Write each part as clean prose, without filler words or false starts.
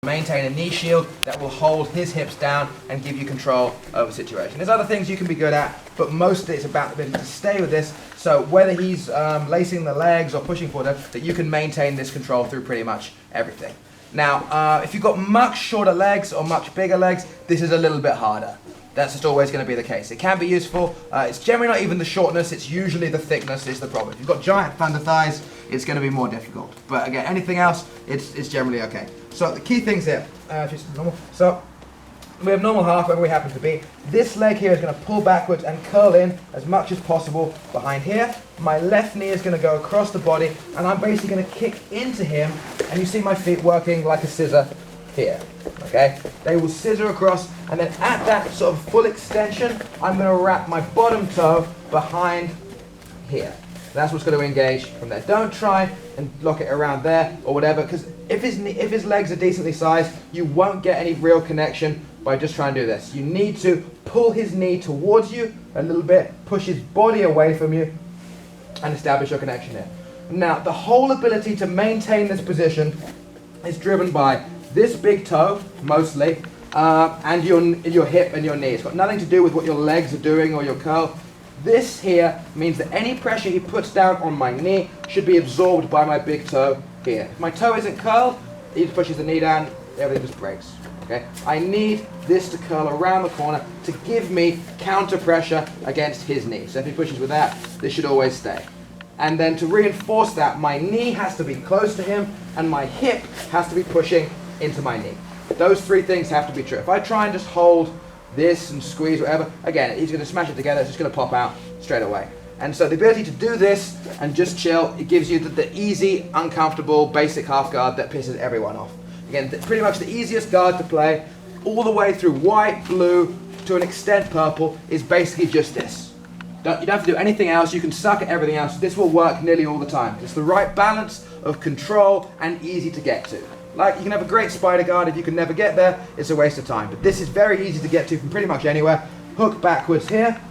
maintain a knee shield that will hold his hips down and give you control over the situation. There's other things you can be good at, but mostly it's about the ability to stay with this. So whether he's lacing the legs or pushing forward, that you can maintain this control through pretty much everything. Now, if you've got much shorter legs or much bigger legs, this is a little bit harder. That's just always going to be the case. It can be useful. It's generally not even the shortness, it's usually the thickness is the problem. If you've got giant thunder thighs, it's going to be more difficult. But again, anything else, it's generally okay. So the key things here, just normal. So we have normal half, wherever we happen to be. This leg here is going to pull backwards and curl in as much as possible behind here. My left knee is going to go across the body, and I'm basically going to kick into him, and you see my feet working like a scissor here. Okay, they will scissor across, and then at that sort of full extension, I'm going to wrap my bottom toe behind here. That's what's going to engage from there. Don't try and lock it around there or whatever, because if his legs are decently sized, you won't get any real connection by just trying to do this. You need to pull his knee towards you a little bit, push his body away from you, and establish your connection here. Now, the whole ability to maintain this position is driven by this big toe, mostly, and your hip and your knee. It's got nothing to do with what your legs are doing or your curl. This here means that any pressure he puts down on my knee should be absorbed by my big toe here. If my toe isn't curled, he just pushes the knee down, everything just breaks. Okay? I need this to curl around the corner to give me counter pressure against his knee. So if he pushes with that, this should always stay. And then to reinforce that, my knee has to be close to him and my hip has to be pushing into my knee. Those three things have to be true. If I try and just hold this and squeeze whatever, again, he's going to smash it together, it's just going to pop out straight away. And so the ability to do this and just chill, it gives you the easy, uncomfortable, basic half guard that pisses everyone off. Again, pretty much the easiest guard to play, all the way through white, blue, to an extent purple, is basically just this. You don't have to do anything else, you can suck at everything else. This will work nearly all the time. It's the right balance of control and easy to get to. Like, you can have a great spider guard, if you can never get there, it's a waste of time. But this is very easy to get to from pretty much anywhere. Hook backwards here,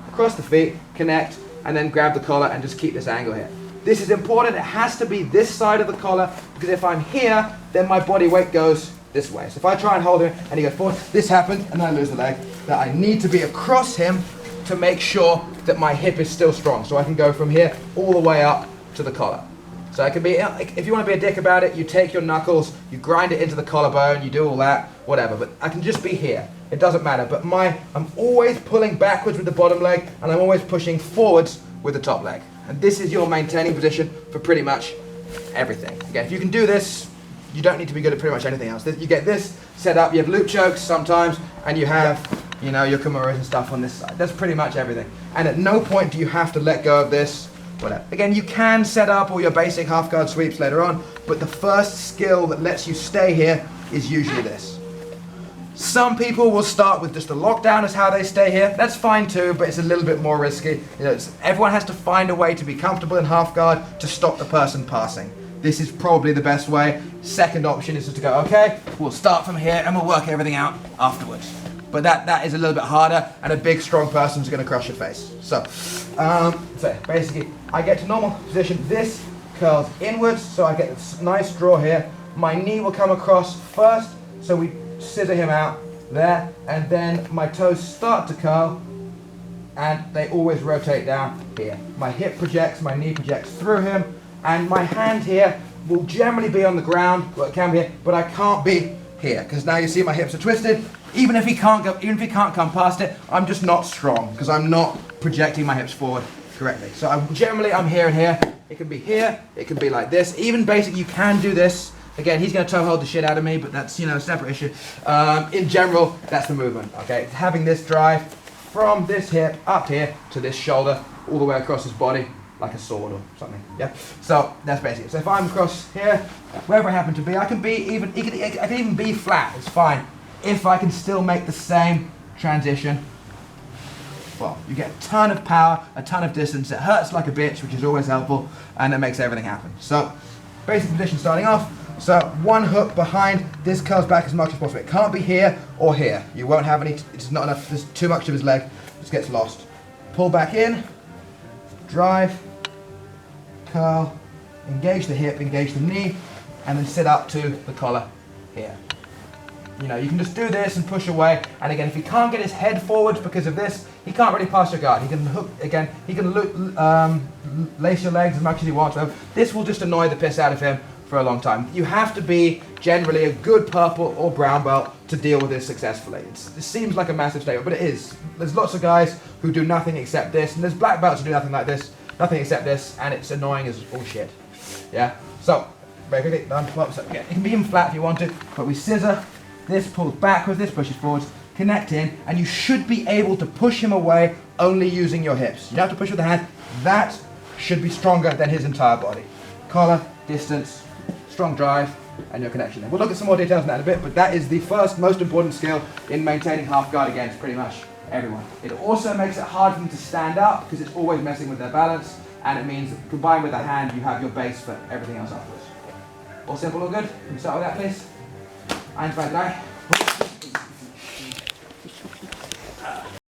across the feet, connect, and then grab the collar and just keep this angle here. This is important, it has to be this side of the collar, because if I'm here, then my body weight goes this way. So if I try and hold him and he goes forward, this happens, and I lose the leg. That I need to be across him to make sure that my hip is still strong. So I can go from here all the way up to the collar. So it can be, if you want to be a dick about it, you take your knuckles, you grind it into the collarbone, you do all that, whatever. But I can just be here. It doesn't matter. But I'm always pulling backwards with the bottom leg, and I'm always pushing forwards with the top leg. And this is your maintaining position for pretty much everything. Again, if you can do this, you don't need to be good at pretty much anything else. You get this set up, you have loop chokes sometimes, and you have, you know, your kimuras and stuff on this side. That's pretty much everything. And at no point do you have to let go of this. Whatever. Again, you can set up all your basic half guard sweeps later on, but the first skill that lets you stay here is usually this. Some people will start with just a lockdown as how they stay here. That's fine too, but it's a little bit more risky. You know, everyone has to find a way to be comfortable in half guard to stop the person passing. This is probably the best way. Second option is just to go, okay, we'll start from here and we'll work everything out afterwards. But that is a little bit harder, and a big, strong person is going to crush your face. So basically, I get to normal position. This curls inwards, so I get this nice draw here. My knee will come across first, so we scissor him out there, and then my toes start to curl, and they always rotate down here. My hip projects, my knee projects through him, and my hand here will generally be on the ground. Well, it can be here, but I can't be here, because now you see my hips are twisted. Even if he can't come past it, I'm just not strong, because I'm not projecting my hips forward correctly. So I'm here and here. It can be here, it can be like this. Even basic, you can do this. Again, he's going to toe hold the shit out of me, but that's, you know, a separate issue. In general, that's the movement, okay? Having this drive from this hip up here to this shoulder, all the way across his body, like a sword or something, yeah? So that's basically it. So if I'm across here, wherever I happen to be, I can even be flat, it's fine. If I can still make the same transition, well, you get a ton of power, a ton of distance, it hurts like a bitch, which is always helpful, and it makes everything happen. So, basic position starting off, so one hook behind, this curls back as much as possible. It can't be here or here. You won't have any, it's not enough, there's too much of his leg, just gets lost. Pull back in, drive, curl, engage the hip, engage the knee, and then sit up to the collar here. You know, you can just do this and push away. And again, if he can't get his head forward because of this, he can't really pass your guard. He can hook again. He can lace your legs as much as he wants. This will just annoy the piss out of him for a long time. You have to be generally a good purple or brown belt to deal with this successfully. It seems like a massive statement, but it is. There's lots of guys who do nothing except this, and there's black belts who do nothing like this, nothing except this, and it's annoying as all shit. Yeah. So very quickly, so again, it can be even flat if you want to, but we scissor. This pulls backwards, this pushes forwards, connect in, and you should be able to push him away only using your hips. You don't have to push with the hand. That should be stronger than his entire body. Collar, distance, strong drive, and your connection there. We'll look at some more details on that in a bit, but that is the first most important skill in maintaining half guard against pretty much everyone. It also makes it hard for them to stand up because it's always messing with their balance, and it means that combined with the hand, you have your base for everything else afterwards. All simple, all good? Can we start with that, please? Eins, zwei, drei.